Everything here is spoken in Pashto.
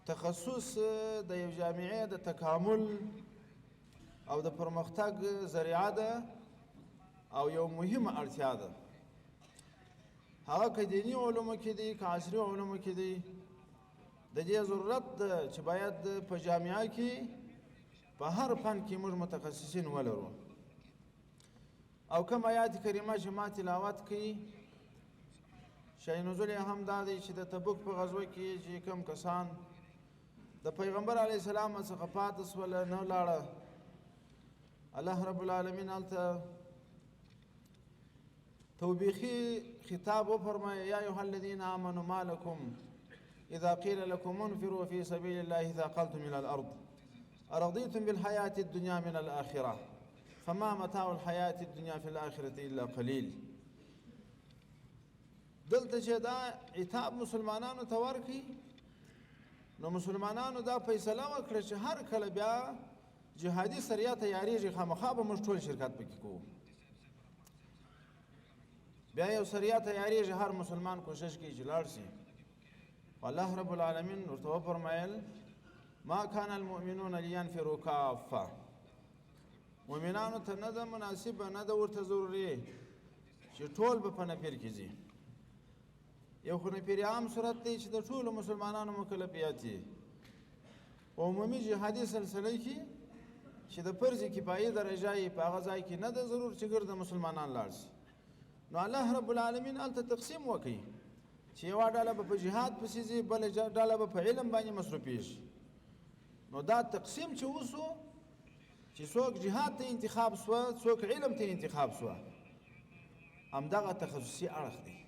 تخصص د یو جامعې د تکامل او د پرمختګ ذریعه ده او یو مهمه اړتیا ده. هغه که دیني علومو کې دي که عصري علومو کې دي، د دې ضرورت ده چې باید په جامعه کې په هر فن کې موږ متخصصین ولرو. او کوم آیات کریمه چې ما تلاوت کړي شی نزول یې هم دا دی چې د تبوک په غزوه کې چې کوم کسان د پیغمبر علیه السلام څخه پاتې سوله نه لاړه، الله رب العالمین هلته توبیخي خطاب وفرمایه: یا ایها الذین آمنوا ما لکم اذا قیل لکم انفروا فی سبیل الله ثاقلتم الى الارض ارضیتم بالحیاة الدنیا من الآخرة فما متاع الحیاة الدنیا فی الآخرة الا قلیل. دلته چې دا عتاب مسلمانانو ته ورکړي، نو مسلمانانو دا فیصله وکړه چې هر کله بیا جهادي سریه تیاریږي، خامخا به موږ ټول شرکت پکې کوو. بیا یو سریه تیاریږي، هر مسلمان کوشش کوي چې لاړ شي. الله رب العالمین ورته وفرمایل: ما کان المؤمنون لینفروا کافه. مؤمنانو ته نه ده مناسبه، نه ده ورته ضروري چې ټول به په نفیر کې ځي. یو خو نفیر عام صورت دی چې د ټولو مسلمانانو مکلفیت دی. په عمومي جهادي سلسله کې چې د فرض کفایي درجه یې په هغه ځای کې نه ده ضرور چې ګرده مسلمانان لاړ شي. نو الله رب العالمین هلته تقسیم وکړي چې یوه ډله به په جهاد پسې ځي، بله ډله به په علم باندې مصروفېږي. نو دا تقسیم چې وسو چې څوک جهاد ته انتخاب سوه، څوک علم ته انتخاب سوه، همدغه تخصصي اړخ دی.